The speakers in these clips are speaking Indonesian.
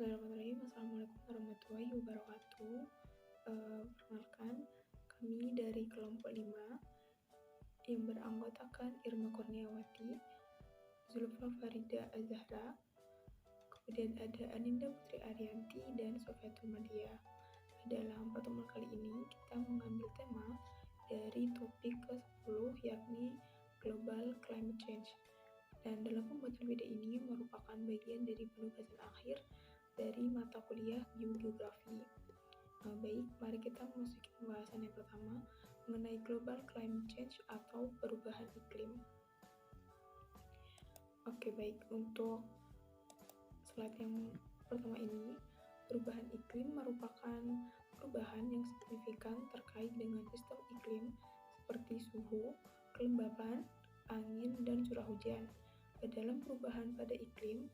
Bismillahirrahmanirrahim. Assalamualaikum warahmatullahi wabarakatuh. Perkenalkan, kami dari kelompok 5 yang beranggotakan Irma Kurniawati, Zulfa Farida Azahra, kemudian ada Aninda Putri Arianti, dan Sofiatul Madia. Dalam pertemuan kali ini, kita mengambil tema dari topik ke-10, yakni Global Climate Change. Dan dalam pembuatan video ini merupakan bagian dari penugasan akhir dari mata kuliah biogeografi. Baik, mari kita memasuki pembahasan yang pertama mengenai Global Climate Change atau perubahan iklim. Oke, baik, untuk slide yang pertama ini, perubahan iklim merupakan perubahan yang signifikan terkait dengan sistem iklim seperti suhu, kelembapan, angin, dan curah hujan. Dalam perubahan pada iklim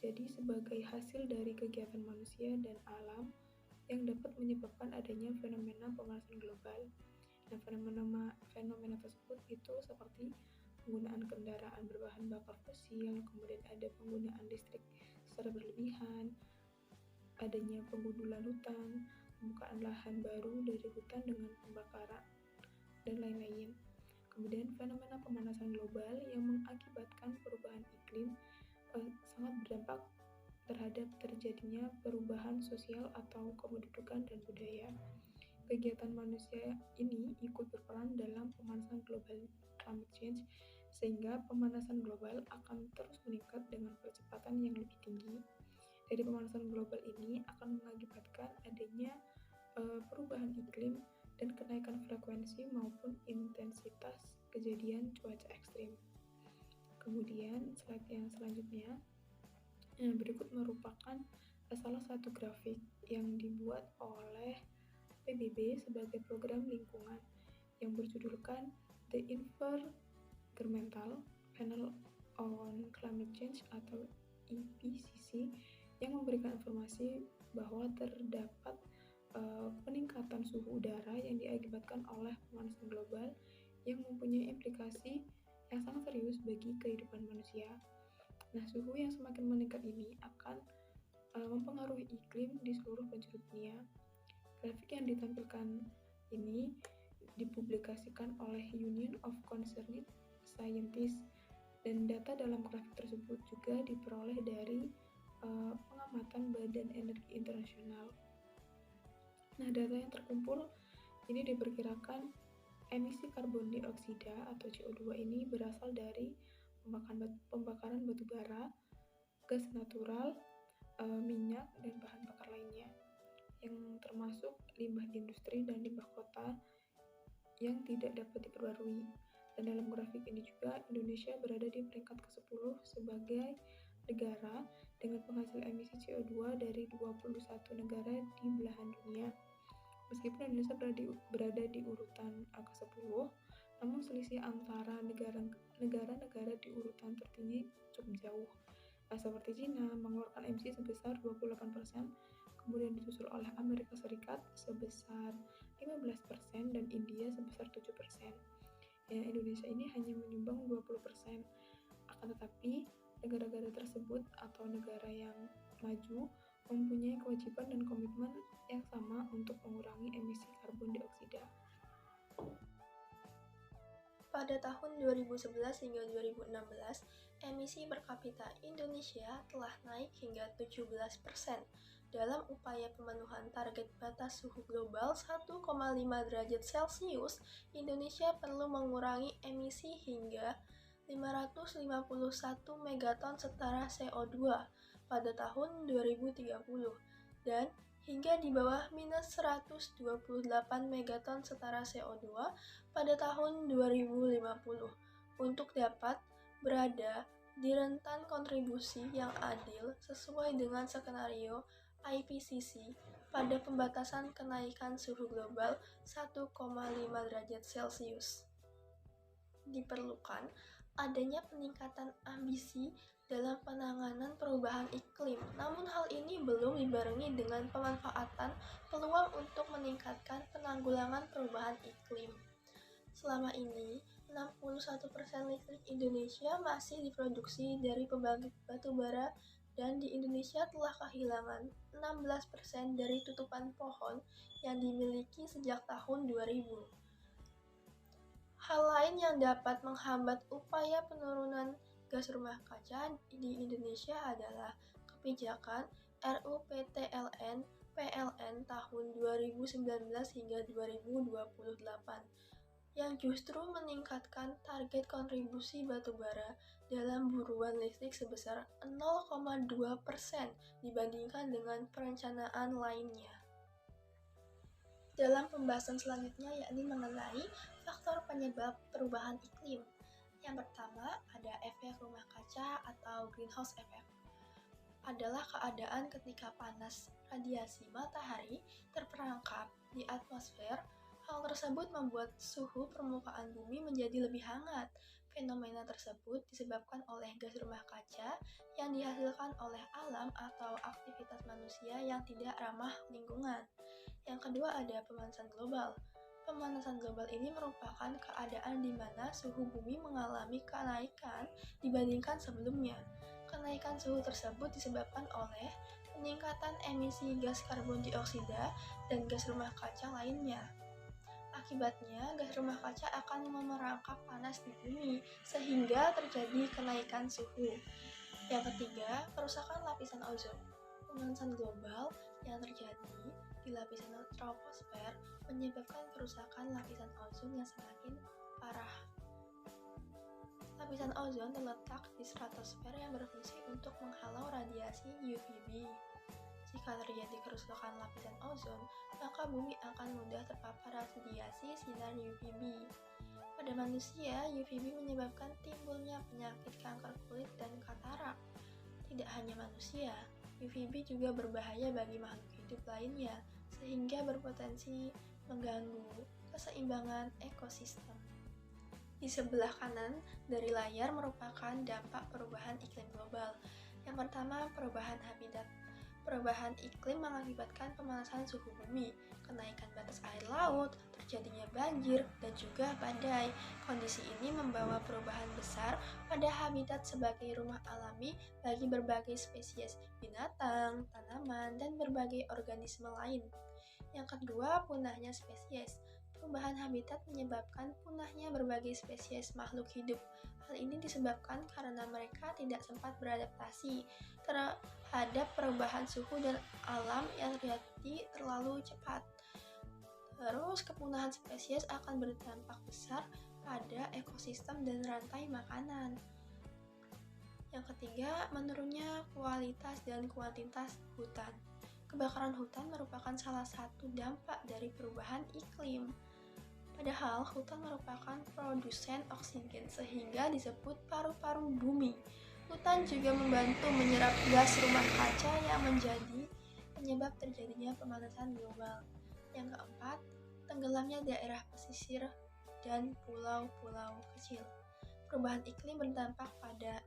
terjadi sebagai hasil dari kegiatan manusia dan alam yang dapat menyebabkan adanya fenomena pemanasan global. Nah, fenomena tersebut itu seperti penggunaan kendaraan berbahan bakar fosil, kemudian ada penggunaan listrik secara berlebihan, adanya penggundulan hutan, pembukaan lahan baru dari hutan dengan pembakaran, dan lain-lain. Kemudian fenomena pemanasan global yang mengakibatkan perubahan iklim sangat berdampak terhadap terjadinya perubahan sosial atau kependudukan dan budaya. Kegiatan manusia ini ikut berperan dalam pemanasan global climate change, sehingga pemanasan global akan terus meningkat dengan kecepatan yang lebih tinggi. Dari pemanasan global ini akan mengakibatkan adanya perubahan iklim dan kenaikan frekuensi maupun intensitas kejadian cuaca ekstrim. Kemudian slide yang selanjutnya berikut merupakan salah satu grafik yang dibuat oleh PBB sebagai program lingkungan yang berjudulkan The Intergovernmental Panel on Climate Change atau IPCC, yang memberikan informasi bahwa terdapat peningkatan suhu udara yang diakibatkan oleh pemanasan global yang mempunyai implikasi yang sangat serius bagi kehidupan manusia. Nah, suhu yang semakin meningkat ini akan mempengaruhi iklim di seluruh penjuru dunia. Grafik yang ditampilkan ini dipublikasikan oleh Union of Concerned Scientists, dan data dalam grafik tersebut juga diperoleh dari pengamatan Badan Energi Internasional. Nah, data yang terkumpul ini diperkirakan emisi karbon dioksida atau CO2 ini berasal dari pembakaran batu bara, gas natural, minyak, dan bahan bakar lainnya, yang termasuk limbah industri dan limbah kota yang tidak dapat diperbarui. Dan dalam grafik ini juga Indonesia berada di peringkat ke-10 sebagai negara dengan penghasil emisi CO2 dari 21 negara di belahan dunia. Meskipun Indonesia berada di urutan ke-10, namun selisih antara negara-negara di urutan tertinggi cukup jauh. Seperti Cina mengeluarkan emisi sebesar 28%, kemudian disusul oleh Amerika Serikat sebesar 15% dan India sebesar 7%. Indonesia ini hanya menyumbang 20%. Akan tetapi, negara-negara tersebut atau negara yang maju mempunyai kewajiban dan komitmen yang sama untuk mengurangi emisi karbon dioksida. Pada tahun 2011 hingga 2016, emisi per kapita Indonesia telah naik hingga 17%. Dalam upaya pemenuhan target batas suhu global 1,5 derajat Celcius, Indonesia perlu mengurangi emisi hingga 551 megaton setara CO2 pada tahun 2030 dan hingga di bawah minus 128 megaton setara CO2 pada tahun 2050 untuk dapat berada di rentan kontribusi yang adil sesuai dengan skenario IPCC pada pembatasan kenaikan suhu global 1,5 derajat Celcius. Diperlukan adanya peningkatan ambisi dalam penanganan perubahan iklim, namun hal ini belum dibarengi dengan pemanfaatan peluang untuk meningkatkan penanggulangan perubahan iklim. Selama ini, 61% listrik Indonesia masih diproduksi dari pembangkit batu bara dan di Indonesia telah kehilangan 16% dari tutupan pohon yang dimiliki sejak tahun 2000. Hal lain yang dapat menghambat upaya penurunan gas rumah kaca di Indonesia adalah kebijakan RUU PTLN PLN tahun 2019 hingga 2028 yang justru meningkatkan target kontribusi batubara dalam buruan listrik sebesar 0,2% dibandingkan dengan perencanaan lainnya. Dalam pembahasan selanjutnya yakni mengenai faktor penyebab perubahan iklim. Yang pertama ada efek rumah kaca atau greenhouse effect. Adalah keadaan ketika panas radiasi matahari terperangkap di atmosfer. Hal tersebut membuat suhu permukaan bumi menjadi lebih hangat. Fenomena tersebut disebabkan oleh gas rumah kaca yang dihasilkan oleh alam atau aktivitas manusia yang tidak ramah lingkungan. Yang kedua ada pemanasan global. Pemanasan global ini merupakan keadaan di mana suhu bumi mengalami kenaikan dibandingkan sebelumnya. Kenaikan suhu tersebut disebabkan oleh peningkatan emisi gas karbon dioksida dan gas rumah kaca lainnya. Akibatnya, gas rumah kaca akan memerangkap panas di bumi, sehingga terjadi kenaikan suhu. Yang ketiga, kerusakan lapisan ozon. Pemanasan global yang terjadi di lapisan troposfer menyebabkan kerusakan lapisan ozon yang semakin parah. Lapisan ozon terletak di stratosfer yang berfungsi untuk menghalau radiasi UVB. Jika terjadi kerusakan lapisan ozon, maka bumi akan mudah terpapar radiasi sinar UVB. Pada manusia, UVB menyebabkan timbulnya penyakit kanker kulit dan katarak. Tidak hanya manusia, UVB juga berbahaya bagi makhluk hidup lainnya, sehingga berpotensi mengganggu keseimbangan ekosistem. Di sebelah kanan dari layar merupakan dampak perubahan iklim global. Yang pertama, perubahan habitat. Perubahan iklim mengakibatkan pemanasan suhu bumi, kenaikan batas air laut, terjadinya banjir, dan juga badai. Kondisi ini membawa perubahan besar pada habitat sebagai rumah alami bagi berbagai spesies binatang, tanaman, dan berbagai organisme lain. Yang kedua, punahnya spesies. Perubahan habitat menyebabkan punahnya berbagai spesies makhluk hidup. Hal ini disebabkan karena mereka tidak sempat beradaptasi terhadap perubahan suhu dan alam yang terjadi terlalu cepat. Terus, kepunahan spesies akan berdampak besar pada ekosistem dan rantai makanan. Yang ketiga, menurunnya kualitas dan kuantitas hutan. Kebakaran hutan merupakan salah satu dampak dari perubahan iklim. Padahal hutan merupakan produsen oksigen sehingga disebut paru-paru bumi. Hutan juga membantu menyerap gas rumah kaca yang menjadi penyebab terjadinya pemanasan global. Yang keempat, tenggelamnya daerah pesisir dan pulau-pulau kecil. Perubahan iklim berdampak pada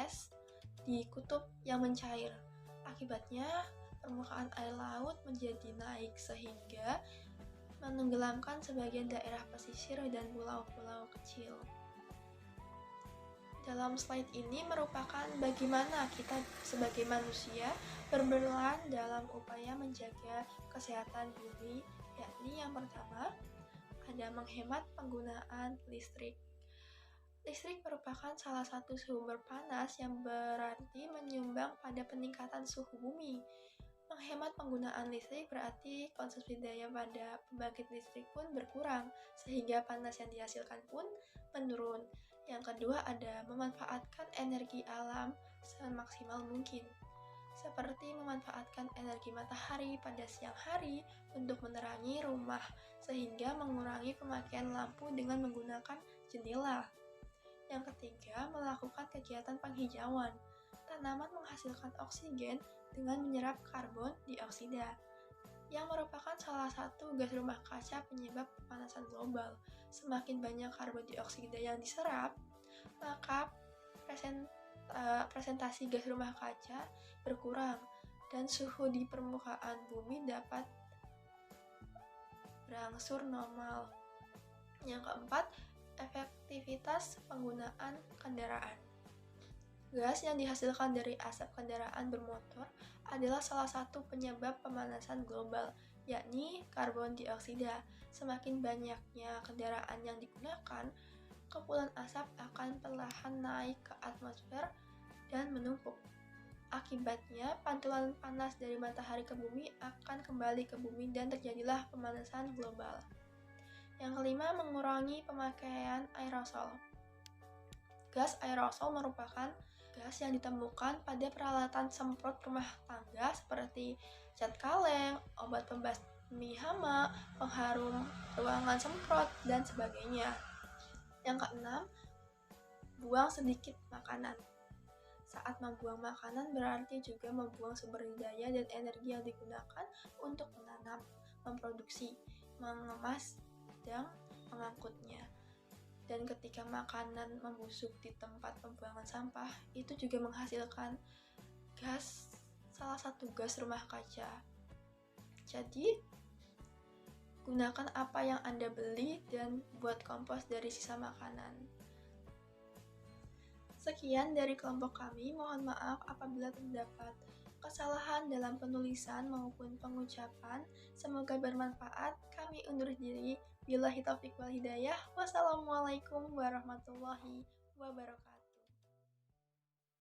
es di kutub yang mencair. Akibatnya, permukaan air laut menjadi naik sehingga menenggelamkan sebagian daerah pesisir dan pulau-pulau kecil. Dalam slide ini merupakan bagaimana kita sebagai manusia berperan dalam upaya menjaga kesehatan bumi, yakni yang pertama, ada menghemat penggunaan listrik. Listrik merupakan salah satu sumber panas yang berarti menyumbang pada peningkatan suhu bumi. Menghemat penggunaan listrik berarti konsumsi daya pada pembangkit listrik pun berkurang, sehingga panas yang dihasilkan pun menurun. Yang kedua ada memanfaatkan energi alam semaksimal mungkin, seperti memanfaatkan energi matahari pada siang hari untuk menerangi rumah, sehingga mengurangi pemakaian lampu dengan menggunakan jendela. Yang ketiga, melakukan kegiatan penghijauan. Tanaman menghasilkan oksigen dengan menyerap karbon dioksida, yang merupakan salah satu gas rumah kaca penyebab pemanasan global. Semakin banyak karbon dioksida yang diserap, maka presentasi gas rumah kaca berkurang dan suhu di permukaan bumi dapat berangsur normal. Yang keempat, efektivitas penggunaan kendaraan. Gas yang dihasilkan dari asap kendaraan bermotor adalah salah satu penyebab pemanasan global, yakni karbon dioksida. Semakin banyaknya kendaraan yang digunakan, kepulan asap akan perlahan naik ke atmosfer dan menumpuk. Akibatnya, pantulan panas dari matahari ke bumi akan kembali ke bumi dan terjadilah pemanasan global. Yang kelima, mengurangi pemakaian aerosol. Gas aerosol merupakan gas yang ditemukan pada peralatan semprot rumah tangga seperti cat kaleng, obat pembasmi hama, pengharum ruangan semprot, dan sebagainya. Yang keenam, buang sedikit makanan. Saat membuang makanan berarti juga membuang sumber daya dan energi yang digunakan untuk menanam, memproduksi, mengemas, dan mengangkutnya. Dan ketika makanan membusuk di tempat pembuangan sampah, itu juga menghasilkan gas, salah satu gas rumah kaca. Jadi, gunakan apa yang Anda beli dan buat kompos dari sisa makanan. Sekian dari kelompok kami, mohon maaf apabila terdapat kesalahan dalam penulisan maupun pengucapan. Semoga bermanfaat. Kami undur diri. Billahi taufiq wal hidayah. Wassalamualaikum warahmatullahi wabarakatuh.